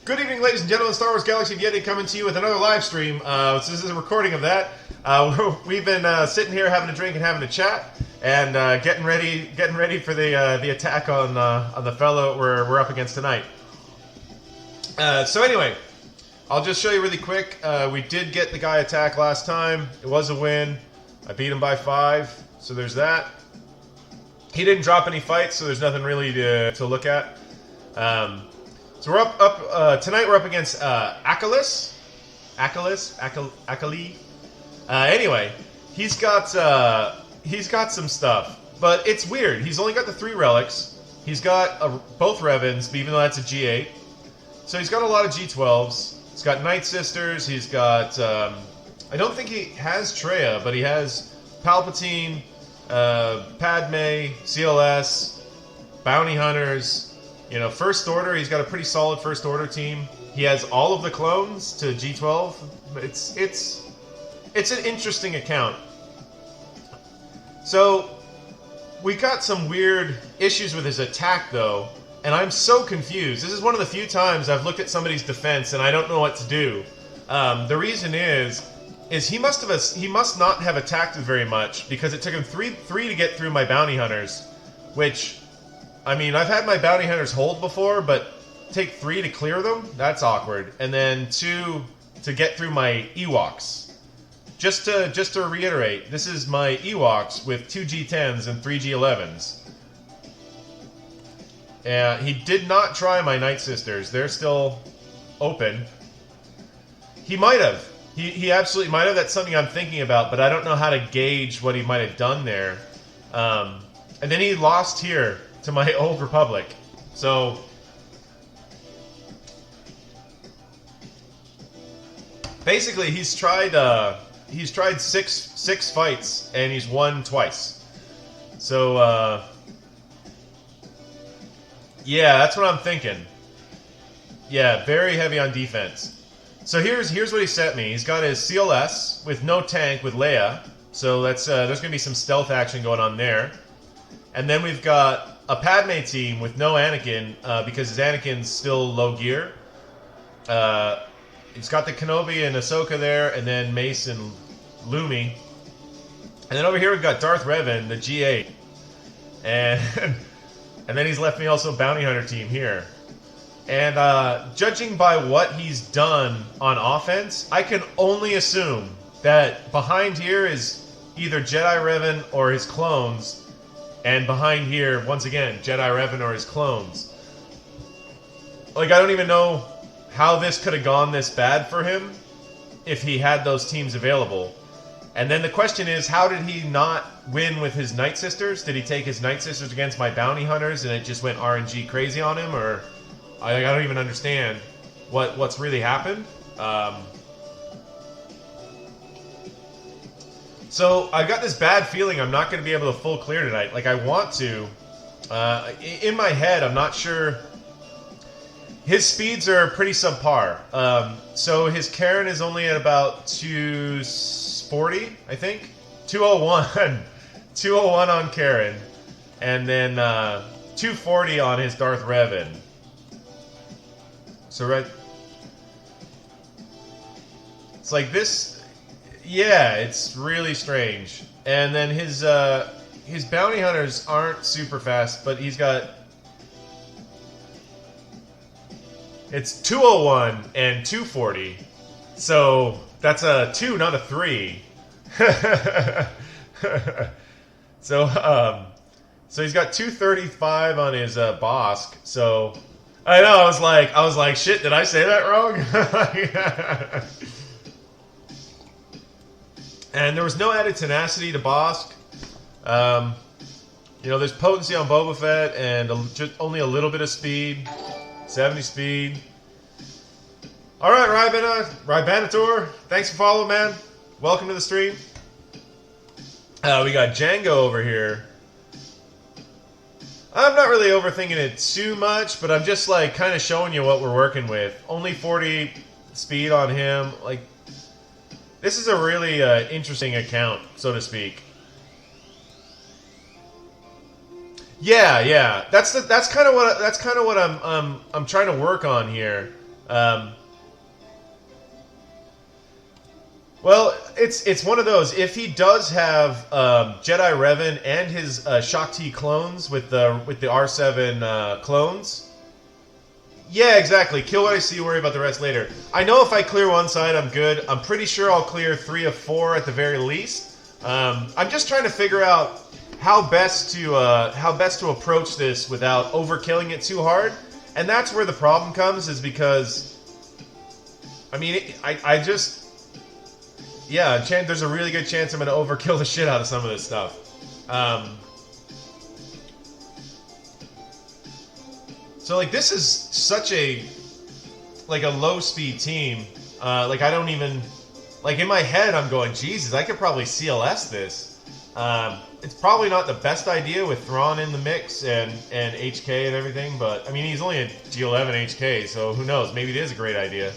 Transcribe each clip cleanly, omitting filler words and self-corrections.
Good evening, ladies and gentlemen. Star Wars Galaxy of Yeti coming to you with another live stream. So this is a recording of that. We've been sitting here having a drink and having a chat, and getting ready for the attack on the fellow we're up against tonight. So anyway, I'll just show you really quick. We did get the guy attack last time. It was a win. I beat him by 5, so there's that. He didn't drop any fights, so there's nothing really to look at. So we're up tonight. We're up against Akali. Anyway, he's got some stuff, but it's weird. He's only got the 3 relics. He's got both Revans, even though that's a G8. So he's got a lot of G12s. He's got Night Sisters. He's got I don't think he has Traya, but he has Palpatine, Padme, CLS, Bounty Hunters. You know, First Order, he's got a pretty solid First Order team. He has all of the clones to G12. It's an interesting account. So, we got some weird issues with his attack, though, and I'm so confused. This is one of the few times I've looked at somebody's defense and I don't know what to do. The reason is he must not have attacked very much, because it took him three to get through my Bounty Hunters, which, I mean, I've had my Bounty Hunters hold before, but take 3 to clear them? That's awkward. And then 2 to get through my Ewoks. Just to reiterate, this is my Ewoks with 2 G10s and 3 G11s. He did not try my Night Sisters. They're still open. He might have. He absolutely might have. That's something I'm thinking about, but I don't know how to gauge what he might have done there. And then he lost here to my Old Republic. So basically he's tried 6 fights and he's won twice. So yeah, that's what I'm thinking. Yeah, very heavy on defense. So here's what he sent me. He's got his CLS with no tank with Leia. So that's there's gonna be some stealth action going on there. And then we've got a Padme team with no Anakin, because his Anakin's still low gear. He's got the Kenobi and Ahsoka there, and then Mace and Lumi. And then over here we've got Darth Revan, the G8. And and then he's left me also a Bounty Hunter team here. And judging by what he's done on offense, I can only assume that behind here is either Jedi Revan or his clones. And behind here, once again, Jedi Revan or his clones. Like, I don't even know how this could have gone this bad for him if he had those teams available. And then the question is, how did he not win with his Night Sisters? Did he take his Night Sisters against my Bounty Hunters and it just went RNG crazy on him? Or I don't even understand what's really happened. So I've got this bad feeling I'm not going to be able to full clear tonight. Like, I want to. In my head, I'm not sure. His speeds are pretty subpar. So his Karen is only at about 240, I think. 201. 201 on Karen. And then 240 on his Darth Revan. So it's like this. Yeah, it's really strange. And then his Bounty Hunters aren't super fast, but he's got... It's 201 and 240. So that's a 2, not a 3. So he's got 235 on his Bosk. So I know, I was like, shit, did I say that wrong? And there was no added tenacity to Bosk. You know, there's potency on Boba Fett and just only a little bit of speed. 70 speed. Alright, Rybanator, thanks for following, man. Welcome to the stream. We got Django over here. I'm not really overthinking it too much, but I'm just like kind of showing you what we're working with. Only 40 speed on him. Like, this is a really interesting account, so to speak. Yeah. That's kind of what I'm trying to work on here. Well, it's one of those. If he does have Jedi Revan and his Shaak Ti clones with the R7 clones, yeah, exactly. Kill what I see, worry about the rest later. I know if I clear one side, I'm good. I'm pretty sure I'll clear 3 of 4 at the very least. I'm just trying to figure out how best to approach this without overkilling it too hard, and that's where the problem comes. Is because, I mean, I just. Yeah, there's a really good chance I'm going to overkill the shit out of some of this stuff. So, like, this is such a low-speed team. Like, I don't even... Like, in my head, I'm going, Jesus, I could probably CLS this. It's probably not the best idea with Thrawn in the mix and HK and everything, but, I mean, he's only a G11 HK, so who knows? Maybe it is a great idea.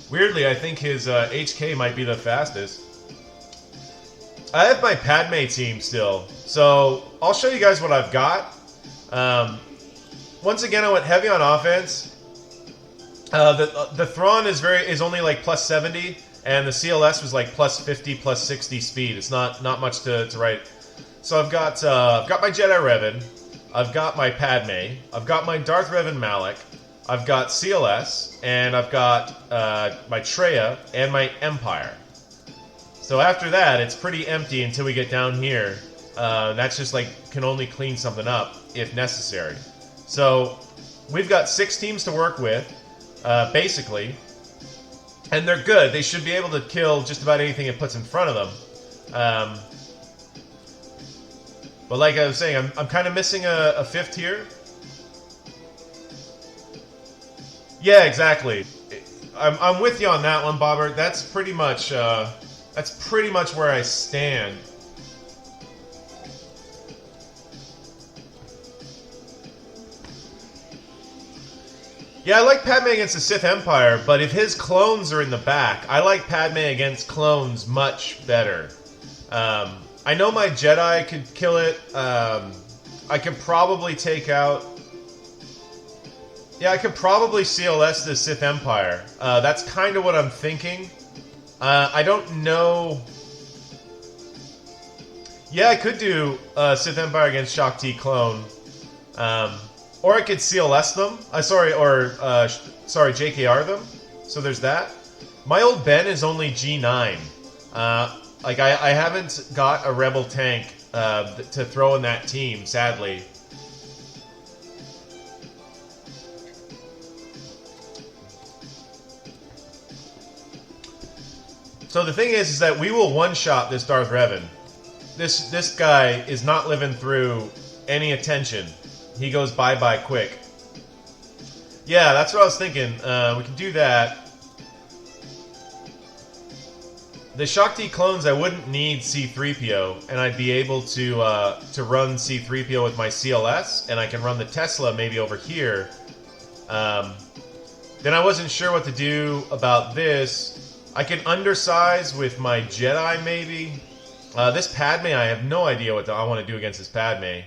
Weirdly, I think his HK might be the fastest. I have my Padme team still, so I'll show you guys what I've got. Once again, I went heavy on offense. The Thrawn is only like plus 70, and the CLS was like plus 50, plus 60 speed. It's not much to write. So I've got my Jedi Revan, I've got my Padme, I've got my Darth Revan Malak, I've got CLS, and I've got my Traya and my Empire. So after that, it's pretty empty until we get down here. That's just like, can only clean something up if necessary. So we've got 6 teams to work with, basically. And they're good. They should be able to kill just about anything it puts in front of them. But like I was saying, I'm kind of missing a 5th here. Yeah, exactly. I'm with you on that one, Bobbert. That's pretty much where I stand. Yeah, I like Padme against the Sith Empire, but if his clones are in the back, I like Padme against clones much better. I know my Jedi could kill it. I could probably take out... Yeah, I could probably CLS the Sith Empire. That's kind of what I'm thinking. I don't know... Yeah, I could do Sith Empire against Shaak Ti clone. Or I could CLS them. Sorry, JKR them. So there's that. My old Ben is only G9. Like, I haven't got a Rebel tank to throw in that team, sadly. So the thing is that we will one-shot this Darth Revan. This guy is not living through any attention. He goes bye-bye quick. Yeah, that's what I was thinking. We can do that. The Shaak Ti clones, I wouldn't need C-3PO, and I'd be able to run C-3PO with my CLS, and I can run the Tesla maybe over here. Then I wasn't sure what to do about this. I can undersize with my Jedi, maybe. This Padme, I have no idea what I want to do against this Padme.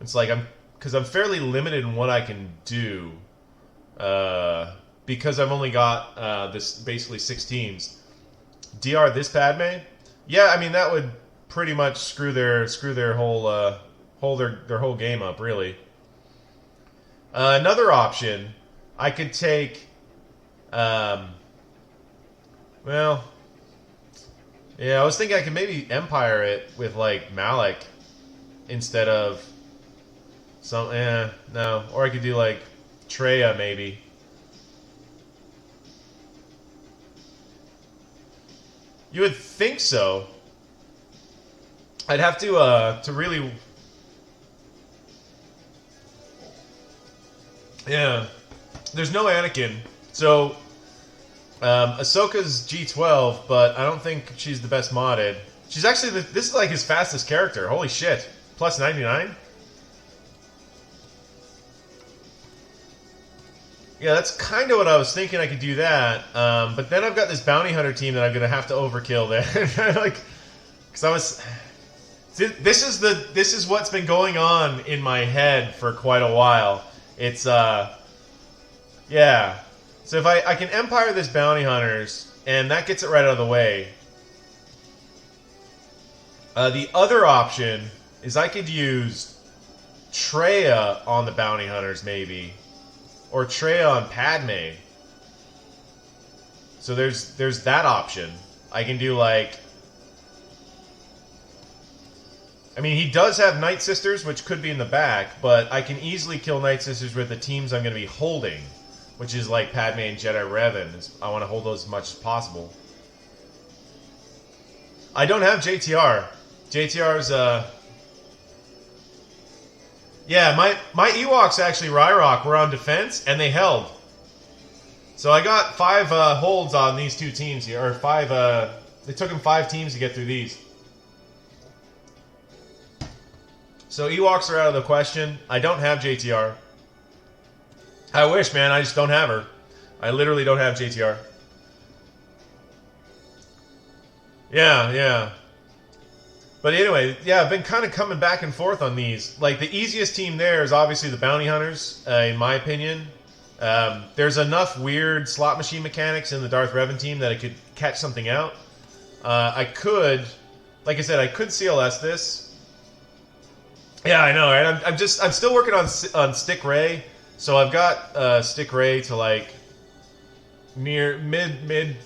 It's like because I'm fairly limited in what I can do, because I've only got this basically 6 teams. DR this Padme, yeah, I mean that would pretty much screw their whole their whole game up, really. Another option, I could take, well, yeah, I was thinking I could maybe Empire it with like Malak instead of no, or I could do like Traya maybe. You would think so. I'd have to really... Yeah. There's no Anakin. So, Ahsoka's G12, but I don't think she's the best modded. She's actually... This is like his fastest character. Holy shit. Plus 99? Yeah, that's kind of what I was thinking. I could do that, but then I've got this bounty hunter team that I'm gonna have to overkill there. Like, because I was, this is what's been going on in my head for quite a while. It's Yeah. So if I can Empire this Bounty Hunters, and that gets it right out of the way. The other option is I could use Traya on the Bounty Hunters, maybe. Or Traya on Padme. So there's that option. I can do like... I mean, he does have Night Sisters, which could be in the back, but I can easily kill Night Sisters with the teams I'm going to be holding, which is like Padme and Jedi Revan. I want to hold those as much as possible. I don't have JTR. JTR's, yeah, my Ewoks actually, Ryrock, were on defense, and they held. So I got 5 holds on these 2 teams here, or 5, it took them 5 teams to get through these. So Ewoks are out of the question. I don't have JTR. I wish, man, I just don't have her. I literally don't have JTR. Yeah. But anyway, yeah, I've been kind of coming back and forth on these. Like, the easiest team there is obviously the Bounty Hunters, in my opinion. There's enough weird slot machine mechanics in the Darth Revan team that I could catch something out. I could, like I said, I could CLS this. Yeah, I know, right? I'm still working on Stick Ray, so I've got Stick Ray to like near mid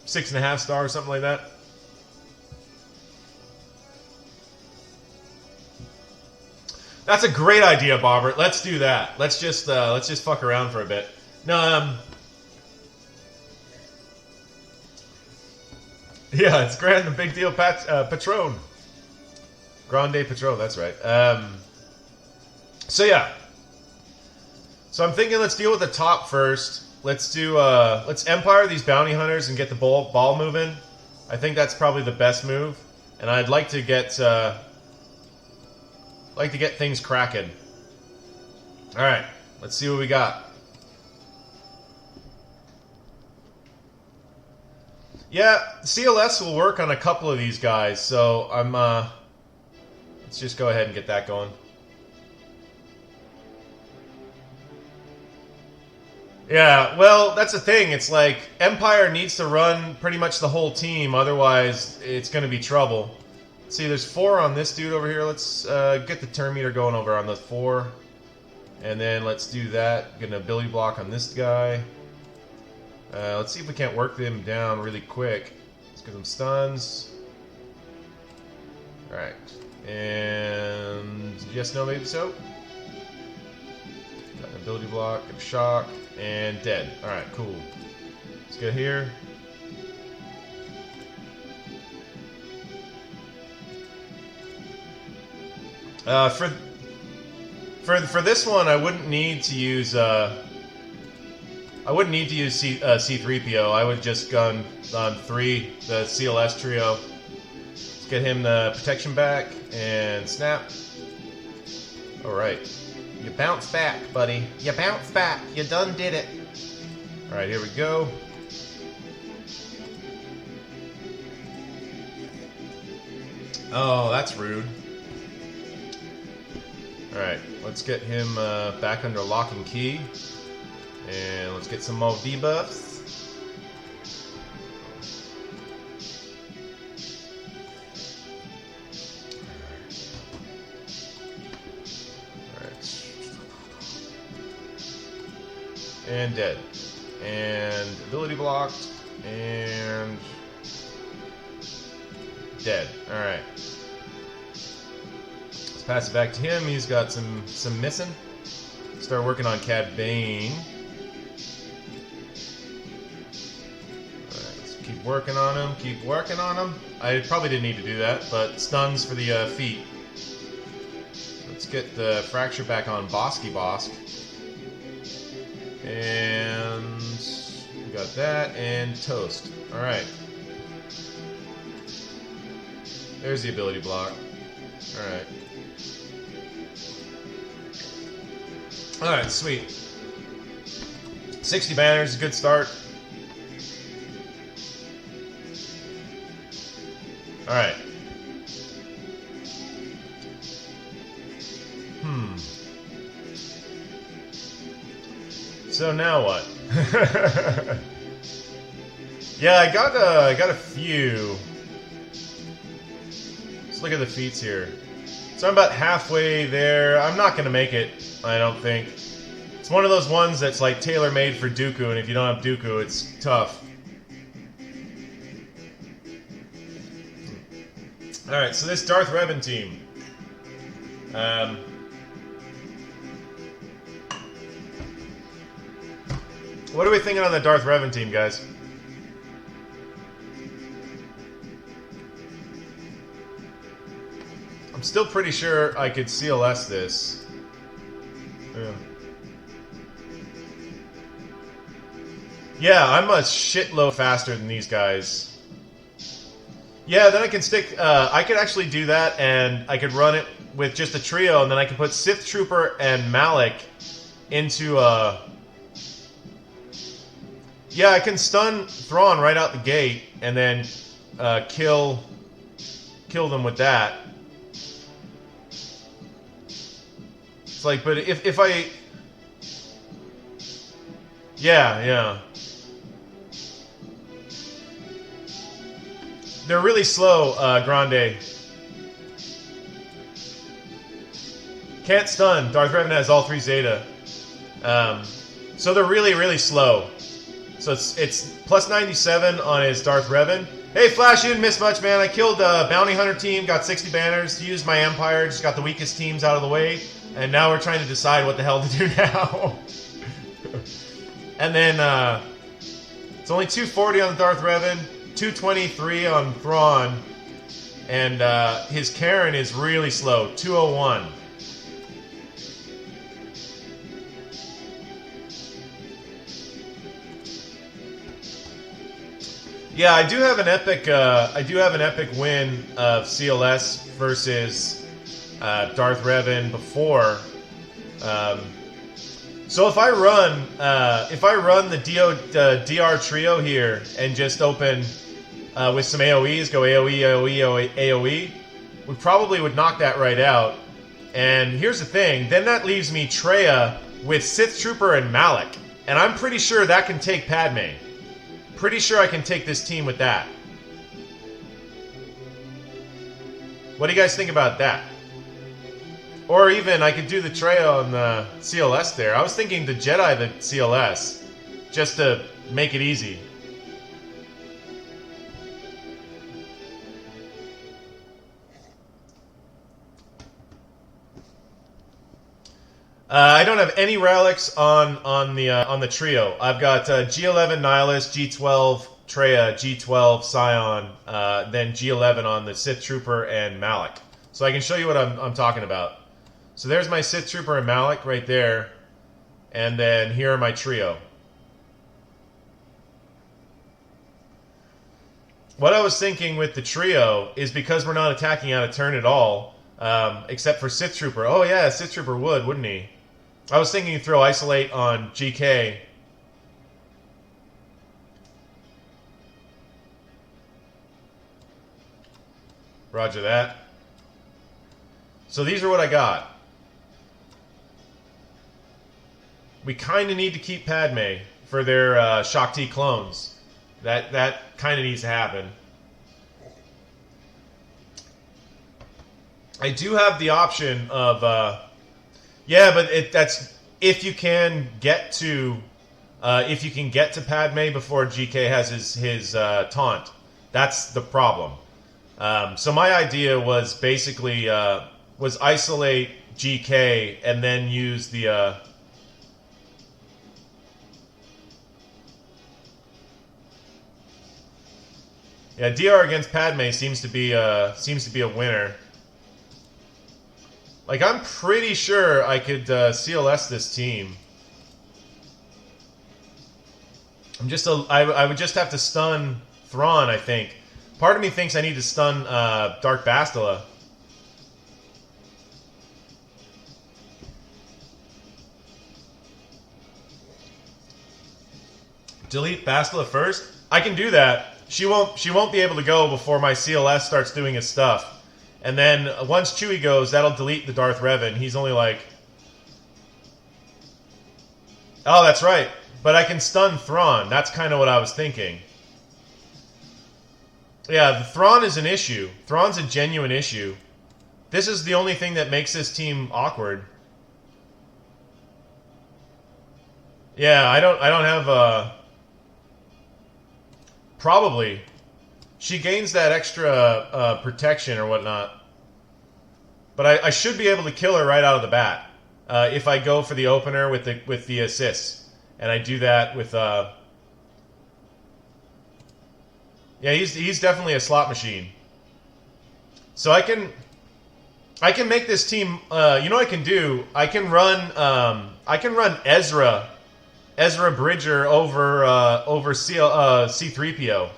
6.5 star or something like that. That's a great idea, Bobbert. Let's do that. Let's just fuck around for a bit. No, yeah, it's Grand the Big Deal Patron. Grande Patron, that's right. So yeah. So I'm thinking let's deal with the top first. Let's do let's Empire these Bounty Hunters and get the ball moving. I think that's probably the best move. And I'd like to get things cracking. Alright, let's see what we got. Yeah, CLS will work on a couple of these guys, so I'm let's just go ahead and get that going. Yeah, well, that's the thing. It's like Empire needs to run pretty much the whole team, otherwise it's going to be trouble. See, there's 4 on this dude over here. Let's get the turn meter going over on the 4. And then let's do that. Get an ability block on this guy. Let's see if we can't work them down really quick. Let's get them stuns. Alright. And yes, no, maybe so. Got an ability block, got a shock, and dead. Alright, cool. Let's go here. For this one, I wouldn't need to use C3PO. I would just gone on 3, the CLS trio. Let's get him the protection back and snap. All right, you bounce back, buddy. You bounce back. You done did it. All right, here we go. Oh, that's rude. Alright, let's get him back under lock and key. And let's get some more debuffs. Alright. And dead. And ability blocked. And dead. Alright. Pass it back to him. He's got some missing. Start working on Cad Bane. Alright, let's keep working on him. Keep working on him. I probably didn't need to do that, but stuns for the feet. Let's get the fracture back on Bosky Bosk. And we got that and toast. Alright. There's the ability block. Alright. Alright, sweet. 60 banners, a good start. Alright. So now what? Yeah, I got a few. Let's look at the feats here. So I'm about halfway there. I'm not gonna make it, I don't think. It's one of those ones that's like tailor-made for Dooku, and if you don't have Dooku, it's tough. Alright, so this Darth Revan team. What are we thinking on the Darth Revan team, guys? I'm still pretty sure I could CLS this. Yeah, I'm a shitload faster than these guys. Yeah, then I can stick... I could actually do that, and I could run it with just a trio, and then I can put Sith Trooper and Malak into... Yeah, I can stun Thrawn right out the gate, and then kill them with that. It's like, but if I... Yeah. They're really slow, Grande. Can't stun. Darth Revan has all 3 Zeta. So they're really, really slow. So it's plus 97 on his Darth Revan. Hey, Flash, you didn't miss much, man. I killed the Bounty Hunter team, got 60 banners, used my Empire, just got the weakest teams out of the way, and now we're trying to decide what the hell to do now. And then it's only 240 on the Darth Revan, 223 on Thrawn, and his Karen is really slow, 201. Yeah, I do have an epic. Win of CLS versus Darth Revan before. So if I run the DR trio here and just open with some AOE's, go AOE, we probably would knock that right out. And here's the thing: then that leaves me Traya with Sith Trooper and Malak, and I'm pretty sure that can take Padme. Pretty sure I can take this team with that. What do you guys think about that? Or even, I could do the Traya on the CLS there. I was thinking the Jedi the CLS, just to make it easy. I don't have any relics on the trio. I've got G11 Nihilus, G12 Traya, G12 Scion, then G11 on the Sith Trooper and Malak. So I can show you what I'm talking about. So there's my Sith Trooper and Malak right there, and then here are my trio. What I was thinking with the trio is because we're not attacking out of turn at all, except for Sith Trooper. Oh yeah, Sith Trooper would, wouldn't he? I was thinking you throw Isolate on GK. Roger that. So these are what I got. We kind of need to keep Padme for their Shakti clones. That kind of needs to happen. I do have the option of... yeah, but that's if you can get to Padme before GK has his taunt. That's the problem. So my idea was basically was isolate GK and then use the yeah, DR against Padme seems to be a winner. Like, I'm pretty sure I could CLS this team. I would just have to stun Thrawn, I think. Part of me thinks I need to stun Dark Bastila. Delete Bastila first? I can do that. She won't be able to go before my CLS starts doing his stuff. And then once Chewie goes, that'll delete the Darth Revan. He's only like... Oh, that's right. But I can stun Thrawn. That's kind of what I was thinking. Yeah, the Thrawn is an issue. Thrawn's a genuine issue. This is the only thing that makes this team awkward. Yeah, I don't have probably. She gains that extra protection or whatnot. But I should be able to kill her right out of the bat if I go for the opener with the assists, and I do that with. Yeah, he's definitely a slot machine. So I can make this team. You know what I can do? I can run Ezra Bridger over C3PO,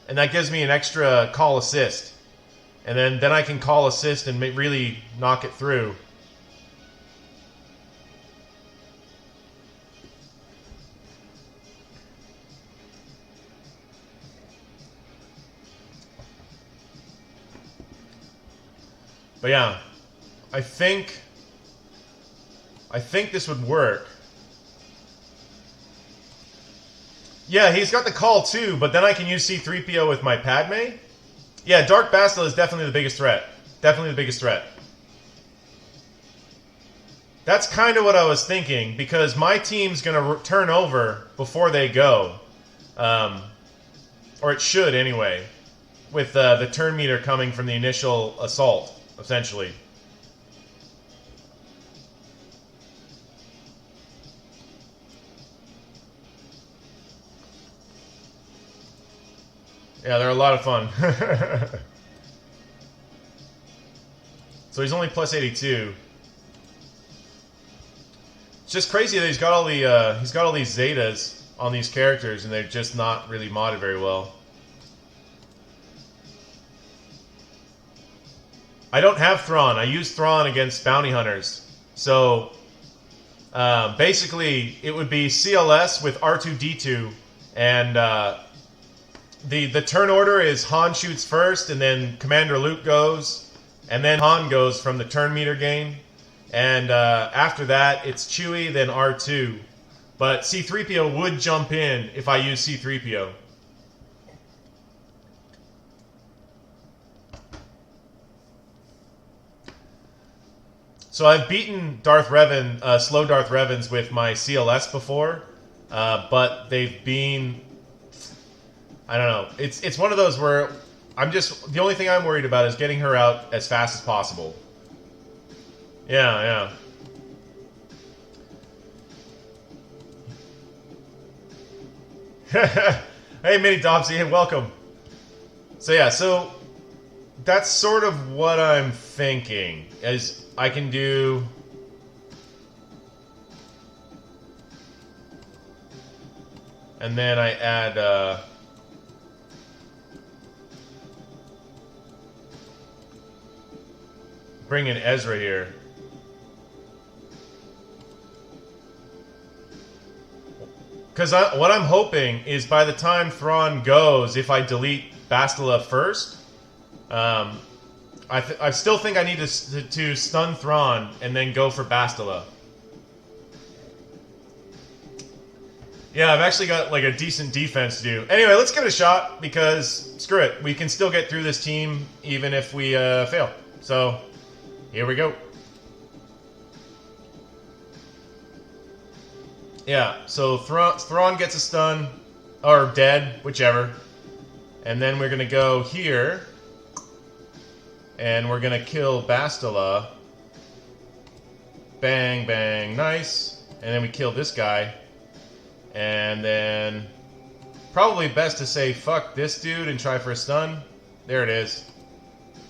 and that gives me an extra call assist. And then I can call assist and really knock it through. But yeah, I think this would work. Yeah, he's got the call too, but then I can use C3PO with my Padme. Yeah, Dark Bastila is definitely the biggest threat. Definitely the biggest threat. That's kind of what I was thinking, because my team's going to turn over before they go. Or it should, anyway. With the turn meter coming from the initial assault, essentially. Yeah, they're a lot of fun. So he's only plus 82. It's just crazy that he's got all these Zetas on these characters, and they're just not really modded very well. I don't have Thrawn. I use Thrawn against bounty hunters. So basically, it would be CLS with R2-D2, and the turn order is Han shoots first, and then Commander Luke goes, and then Han goes from the turn meter gain, and after that it's Chewie, then R2. But C3PO would jump in if I use C3PO. So I've beaten Darth Revan, slow Darth Revans with my CLS before, but they've been... I don't know. It's one of those where the only thing I'm worried about is getting her out as fast as possible. Yeah. Hey, Mini Dobsy, hey, welcome. So yeah, so that's sort of what I'm thinking. As I can do... And then I add... bring in Ezra here. Because what I'm hoping is by the time Thrawn goes, if I delete Bastila first, I still think I need to stun Thrawn and then go for Bastila. Yeah, I've actually got like a decent defense to do. Anyway, let's give it a shot, because screw it. We can still get through this team even if we fail. So... here we go. Yeah, so Thrawn gets a stun, or dead, whichever. And then we're going to go here, and we're going to kill Bastila. Bang, bang, nice. And then we kill this guy. And then probably best to say fuck this dude and try for a stun. There it is.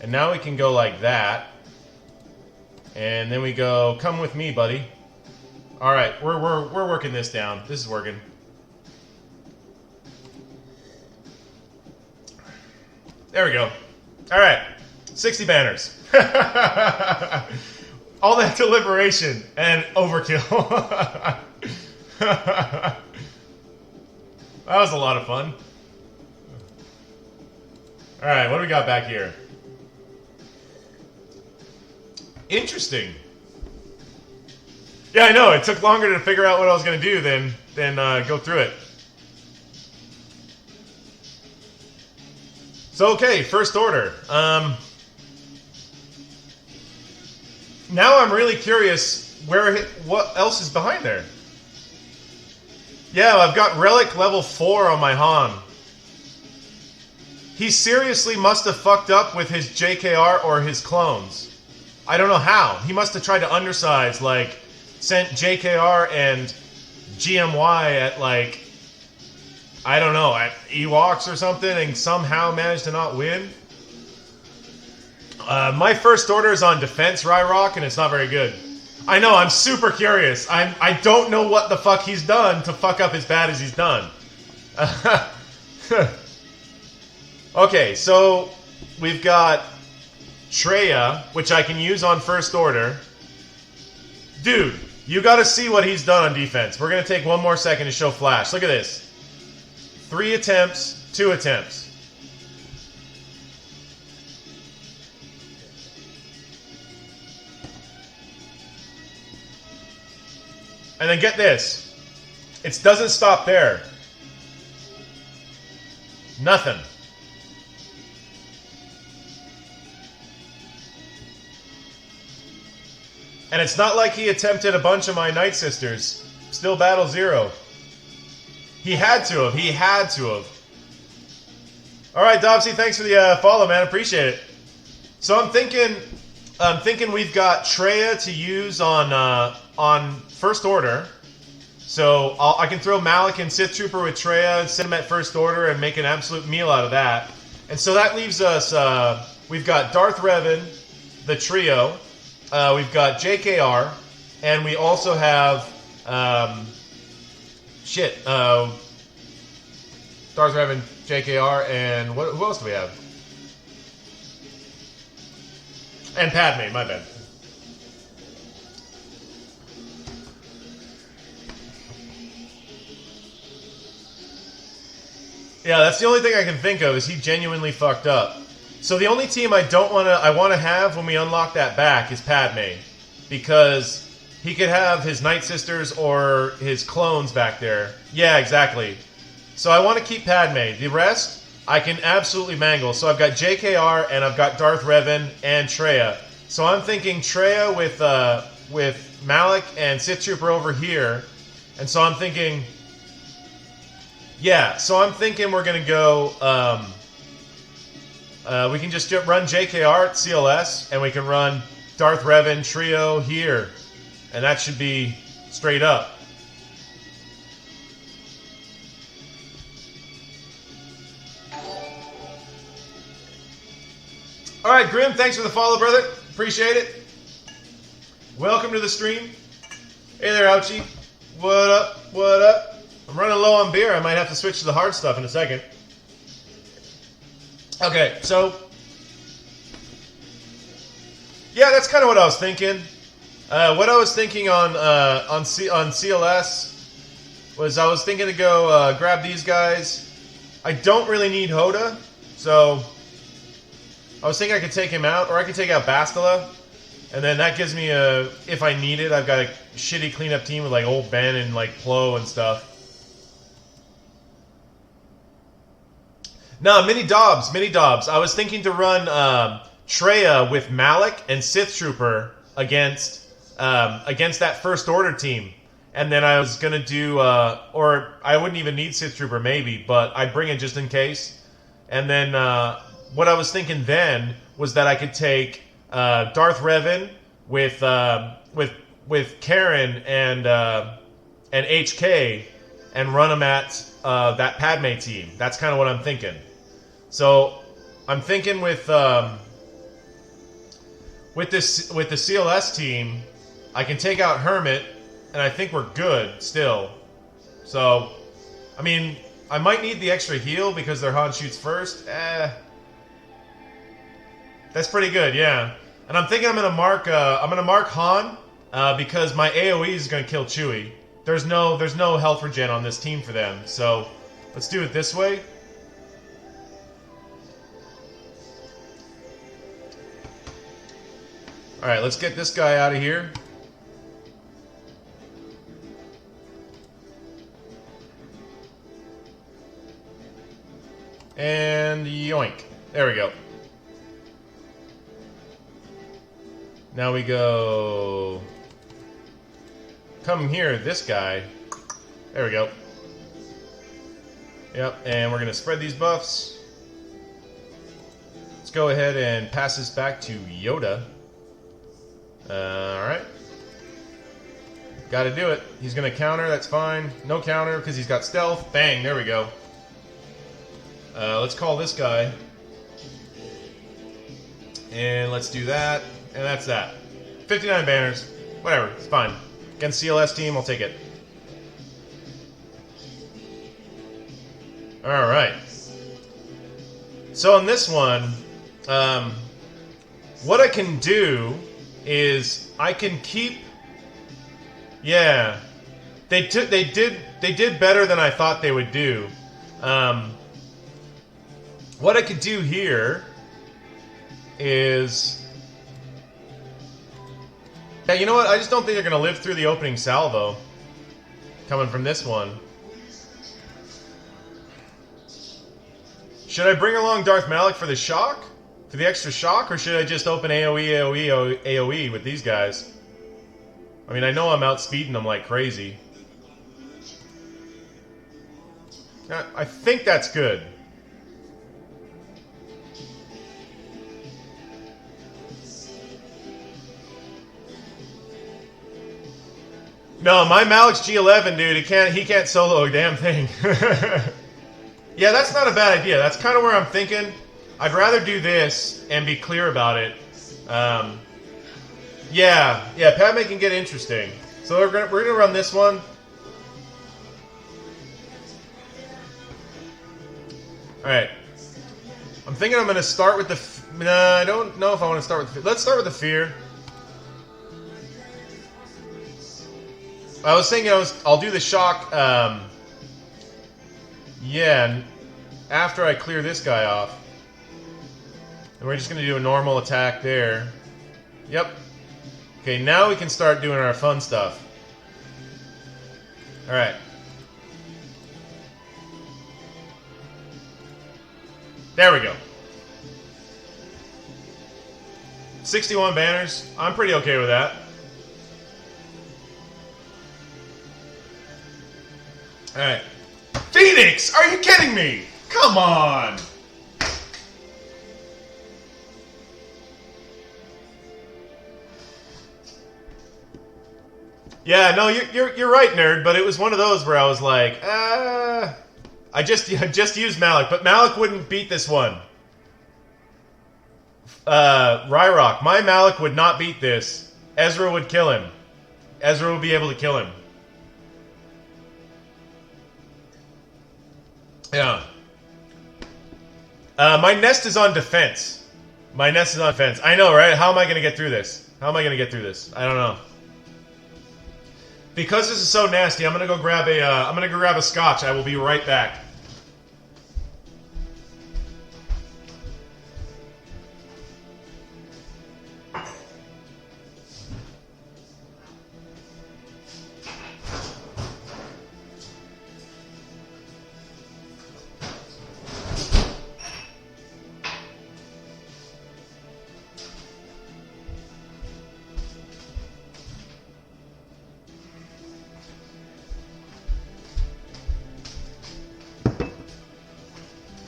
And now we can go like that. And then we go, come with me, buddy. All right, we're working this down. This is working. There we go. All right, 60 banners. All that deliberation and overkill. That was a lot of fun. All right, what do we got back here? Interesting. Yeah, I know. It took longer to figure out what I was going to do than go through it. So, okay, first order. Now I'm really curious what else is behind there. Yeah, I've got Relic level 4 on my Han. He seriously must have fucked up with his JKR or his clones. I don't know how. He must have tried to undersize, like, sent JKR and GMY at, like, I don't know, at Ewoks or something, and somehow managed to not win. My first order is on defense Ryrock, and it's not very good. I know, I'm super curious. I don't know what the fuck he's done to fuck up as bad as he's done. Okay, so we've got Traya, which I can use on first order. Dude, you gotta see what he's done on defense. We're gonna take one more second to show Flash. Look at this. 3 attempts, 2 attempts. And then get this. It doesn't stop there. Nothing. And it's not like he attempted a bunch of my Night Sisters. Still battle 0. He had to have. He had to have. All right, Dobsy, thanks for the follow, man. Appreciate it. So I'm thinking we've got Traya to use on first order. So I can throw Malik and Sith Trooper with Traya and send him at first order and make an absolute meal out of that. And so that leaves us. We've got Darth Revan, the trio. We've got JKR, and we also have Darth Revan, JKR, and who else do we have? And Padme, my bad. Yeah, that's the only thing I can think of is he genuinely fucked up. So the only team I want to have when we unlock that back is Padme, because he could have his Night Sisters or his clones back there. Yeah, exactly. So I want to keep Padme. The rest, I can absolutely mangle. So I've got JKR and I've got Darth Revan and Traya. So I'm thinking Traya with Malik and Sith Trooper over here. And so I'm thinking, yeah. So I'm thinking we're gonna go. We can just run JKR at CLS, and we can run Darth Revan trio here, and that should be straight up. All right, Grim, thanks for the follow, brother. Appreciate it. Welcome to the stream. Hey there, Ouchie. What up? What up? I'm running low on beer. I might have to switch to the hard stuff in a second. Okay, so yeah, that's kind of what I was thinking. What I was thinking on CLS was I was thinking to go grab these guys. I don't really need Hoda, so I was thinking I could take him out, or I could take out Bastila, and then that gives me a, if I need it, I've got a shitty cleanup team with like old Ben and like Plo and stuff. No, Mini Dobbs. I was thinking to run Traya with Malik and Sith Trooper against that First Order team. And then I was going to do, or I wouldn't even need Sith Trooper maybe, but I'd bring it just in case. And then what I was thinking then was that I could take Darth Revan with Karen and HK and run them at that Padme team. That's kind of what I'm thinking. So I'm thinking with the CLS team, I can take out Hermit, and I think we're good still. So, I mean, I might need the extra heal because their Han shoots first. That's pretty good, yeah. And I'm thinking I'm gonna mark Han because my AOE is gonna kill Chewie. There's no health regen on this team for them, so let's do it this way. Alright, let's get this guy out of here. And yoink. There we go. Now we go... Come here, this guy. There we go. Yep, and we're going to spread these buffs. Let's go ahead and pass this back to Yoda. Alright. Gotta do it. He's going to counter, that's fine. No counter, because he's got stealth. Bang, there we go. Let's call this guy. And let's do that. And that's that. 59 banners. Whatever, it's fine. Against CLS team, I'll take it. Alright. So on this one, what I can do is I can keep... Yeah. They did better than I thought they would do. What I could do here is... Yeah, you know what? I just don't think they're going to live through the opening salvo coming from this one. Should I bring along Darth Malik for the shock? For the extra shock? Or should I just open AoE with these guys? I mean, I know I'm outspeeding them like crazy. I think that's good. No, my Malik's G11, dude. He can't solo a damn thing. Yeah, that's not a bad idea. That's kind of where I'm thinking. I'd rather do this and be clear about it. Yeah, Padme can get interesting. So we're gonna run this one. All right. I'm thinking I'm gonna start with the. Nah, I don't know if I want to start with the. Let's start with the fear. I was thinking I'll do the shock. Yeah, and after I clear this guy off, and we're just gonna do a normal attack there. Yep. Okay, now we can start doing our fun stuff. All right. There we go. 61 banners. I'm pretty okay with that. Alright. Phoenix! Are you kidding me? Come on! Yeah, no, you're right, nerd, but it was one of those where I was like, I just used Malik, but Malik wouldn't beat this one. Ryrock, my Malik would not beat this. Ezra would kill him. Ezra would be able to kill him. Yeah. My nest is on defense. My nest is on defense. I know, right? How am I going to get through this? How am I going to get through this? I don't know. Because this is so nasty, I'm going to go grab a scotch. I will be right back.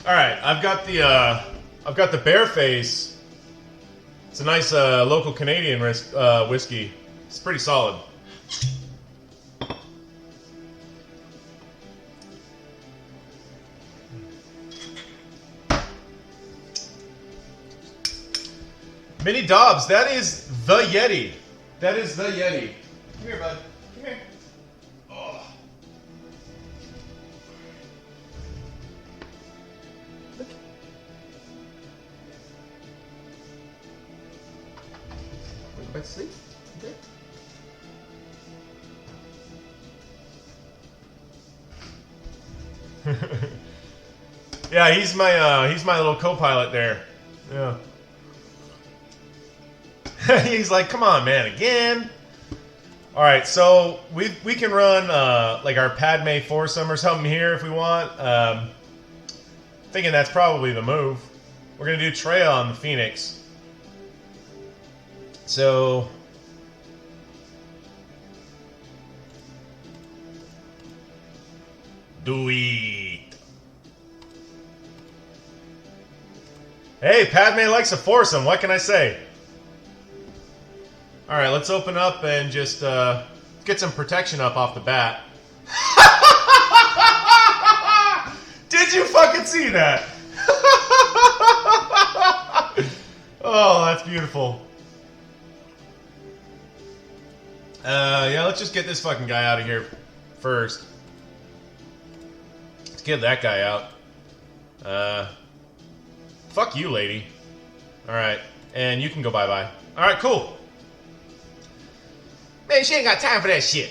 All right, I've got the Bear Face. It's a nice local Canadian whiskey. It's pretty solid. Mini Dobbs, that is the Yeti. That is the Yeti. Come here, bud. Come here. Oh. Went back to sleep? Okay. Yeah, he's my little co-pilot there. Yeah. He's like, come on, man, again. All right, so we can run like our Padme foursome or something here if we want. Thinking that's probably the move. We're going to do Treya on the Phoenix. So... do it. Hey, Padme likes a foursome. What can I say? Alright, let's open up and just get some protection up off the bat. Did you fucking see that? Oh, that's beautiful. Yeah, let's just get this fucking guy out of here first. Let's get that guy out. Fuck you, lady. Alright, and you can go bye-bye. Alright, cool. Man, she ain't got time for that shit.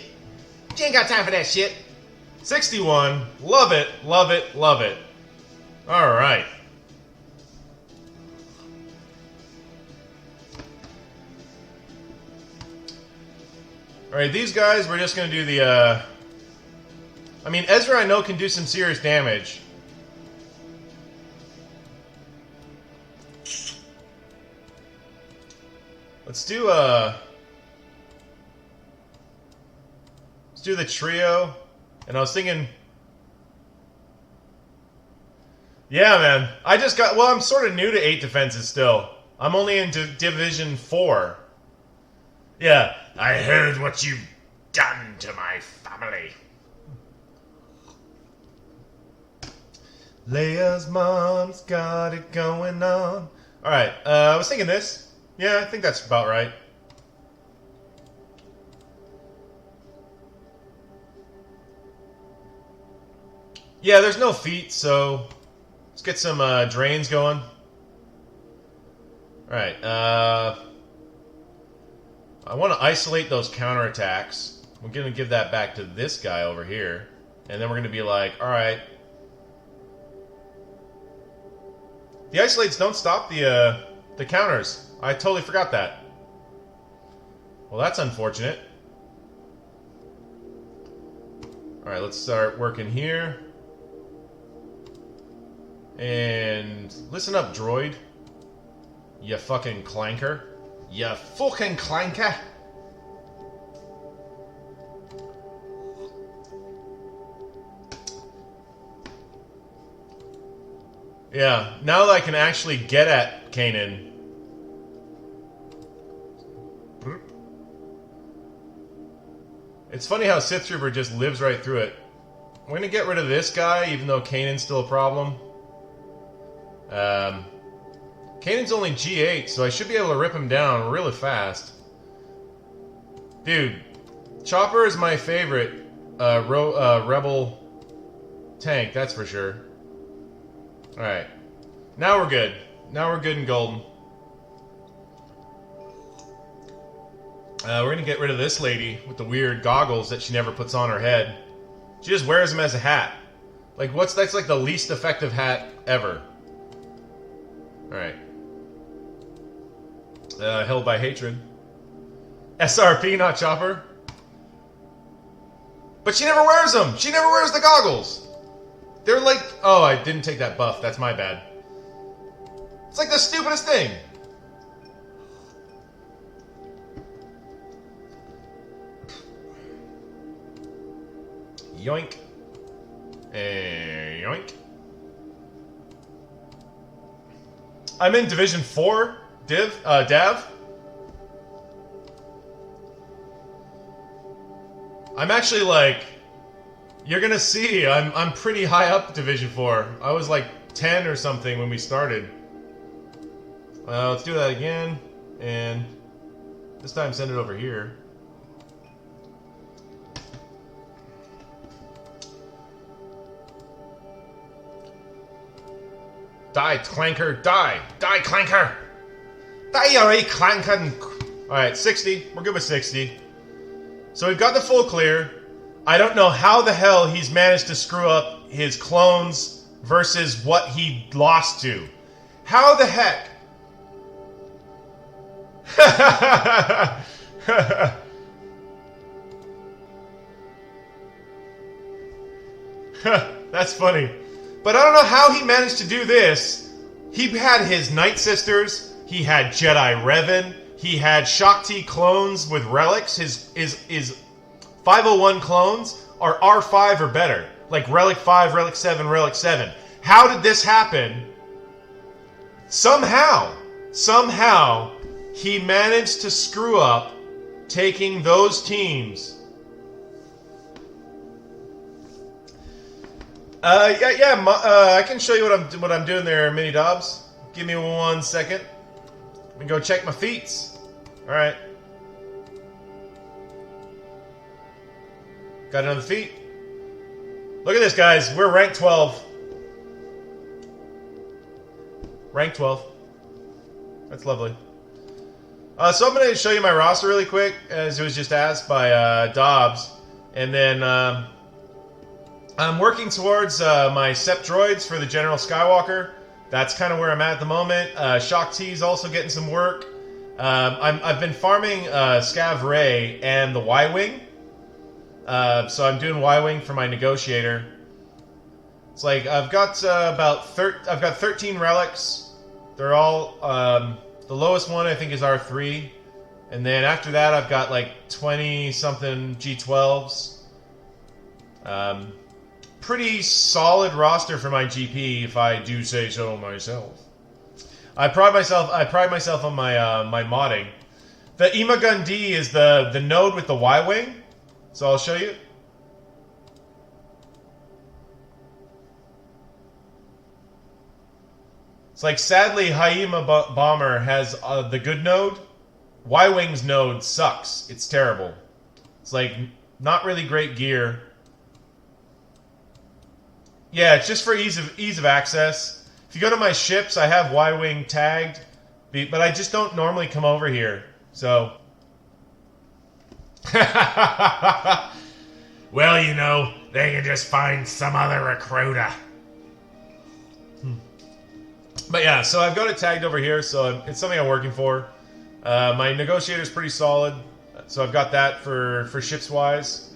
She ain't got time for that shit. 61. Love it, love it, love it. Alright. Alright, these guys, we're just gonna do the, I mean, Ezra I know can do some serious damage. Let's do, let's do the trio. And I was thinking... yeah, man. I just got... well, I'm sort of new to 8 defenses still. I'm only in Division 4. Yeah. I heard what you've done to my family. Leia's mom's got it going on. Alright, I was thinking this. Yeah, I think that's about right. Yeah, there's no feet, so let's get some drains going. Alright, I want to isolate those counterattacks. We're going to give that back to this guy over here. And then we're going to be like, alright. The isolates don't stop the counters. I totally forgot that. Well, that's unfortunate. Alright, let's start working here. And listen up, droid. You fucking clanker. You fucking clanker. Yeah, now that I can actually get at Kanan. It's funny how Sith Trooper just lives right through it. We're gonna get rid of this guy, even though Kanan's still a problem. Kanan's only G8, so I should be able to rip him down really fast. Dude, Chopper is my favorite Rebel tank, that's for sure. Alright. Now we're good. Now we're good and golden. We're gonna get rid of this lady with the weird goggles that she never puts on her head. She just wears them as a hat. Like, that's like the least effective hat ever. Alright. Held by hatred. SRP, not Chopper. But she never wears them! She never wears the goggles! They're like... oh, I didn't take that buff. That's my bad. It's like the stupidest thing. Yoink. Yoink. I'm in Division 4, Dav. I'm actually like... you're gonna see, I'm pretty high up Division 4. I was like 10 or something when we started. Let's do that again. And this time send it over here. Die, Clanker, die! Die, Clanker! Die already, Clanker! Alright, 60. We're good with 60. So we've got the full clear. I don't know how the hell he's managed to screw up his clones versus what he lost to. How the heck? That's funny. But I don't know how he managed to do this. He had his Night Sisters. He had Jedi Revan. He had Shakti clones with relics. His 501 clones are R5 or better. Like Relic 5, Relic 7, Relic 7. How did this happen? Somehow, he managed to screw up taking those teams. I can show you what I'm doing there, Mini Dobbs. Give me 1 second. Let me go check my feats. All right. Got another feat. Look at this, guys. We're rank 12. Rank 12. That's lovely. So I'm going to show you my roster really quick, as it was just asked by Dobbs. And then I'm working towards my Sept droids for the General Skywalker. That's kind of where I'm at the moment. Shakti's also getting some work. I've been farming Scav Rey and the Y-Wing. So I'm doing Y-Wing for my negotiator. It's like I've got I've got 13 relics. They're all the lowest one I think is R3, and then after that I've got like 20 something G12s. Pretty solid roster for my GP, if I do say so myself. I pride myself on my my modding. The Emagun D is the node with the Y-Wing, so I'll show you. It's like, sadly, Haima Bomber has the good node. Y-Wing's node sucks. It's terrible. It's like not really great gear. Yeah, it's just for ease of access. If you go to my ships, I have Y-Wing tagged, but I just don't normally come over here. So, well, you know, they can just find some other recruiter. But yeah, so I've got it tagged over here, so it's something I'm working for. My negotiator's pretty solid, so I've got that for ships-wise.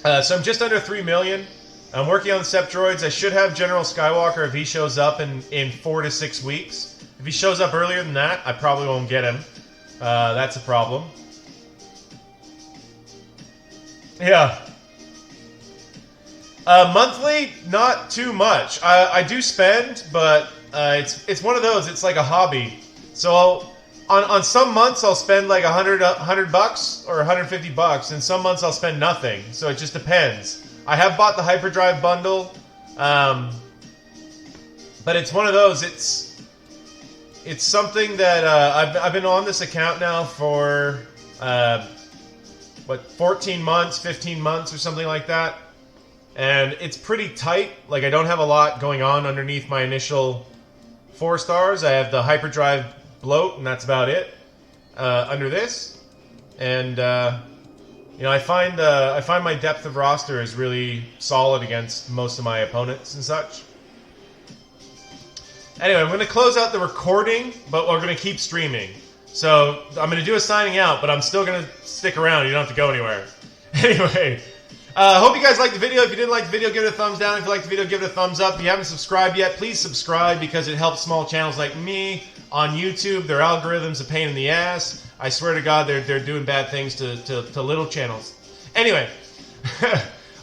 So I'm just under 3 million. I'm working on the Sept droids. I should have General Skywalker if he shows up in 4 to 6 weeks. If he shows up earlier than that, I probably won't get him. That's a problem. Yeah. Monthly, not too much. I do spend, but it's one of those. It's like a hobby. So on some months I'll spend like $100 bucks or $150, and some months I'll spend nothing. So it just depends. I have bought the Hyperdrive bundle, but it's one of those. It's something that I've been on this account now for 14 months, 15 months, or something like that. And it's pretty tight. Like, I don't have a lot going on underneath my initial 4 stars. I have the Hyperdrive bloat, and that's about it under this. And you know, I find my depth of roster is really solid against most of my opponents and such. Anyway, I'm going to close out the recording, but we're going to keep streaming. So I'm going to do a signing out, but I'm still going to stick around. You don't have to go anywhere. Anyway. Hope you guys liked the video. If you didn't like the video, give it a thumbs down. If you liked the video, give it a thumbs up. If you haven't subscribed yet, please subscribe, because it helps small channels like me on YouTube. Their algorithm's a pain in the ass. I swear to God, they're doing bad things to little channels. Anyway,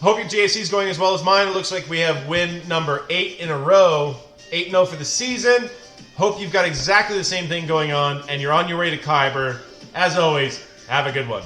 hope your GAC is going as well as mine. It looks like we have win number 8 in a row. 8-0 for the season. Hope you've got exactly the same thing going on, and you're on your way to Kyber. As always, have a good one.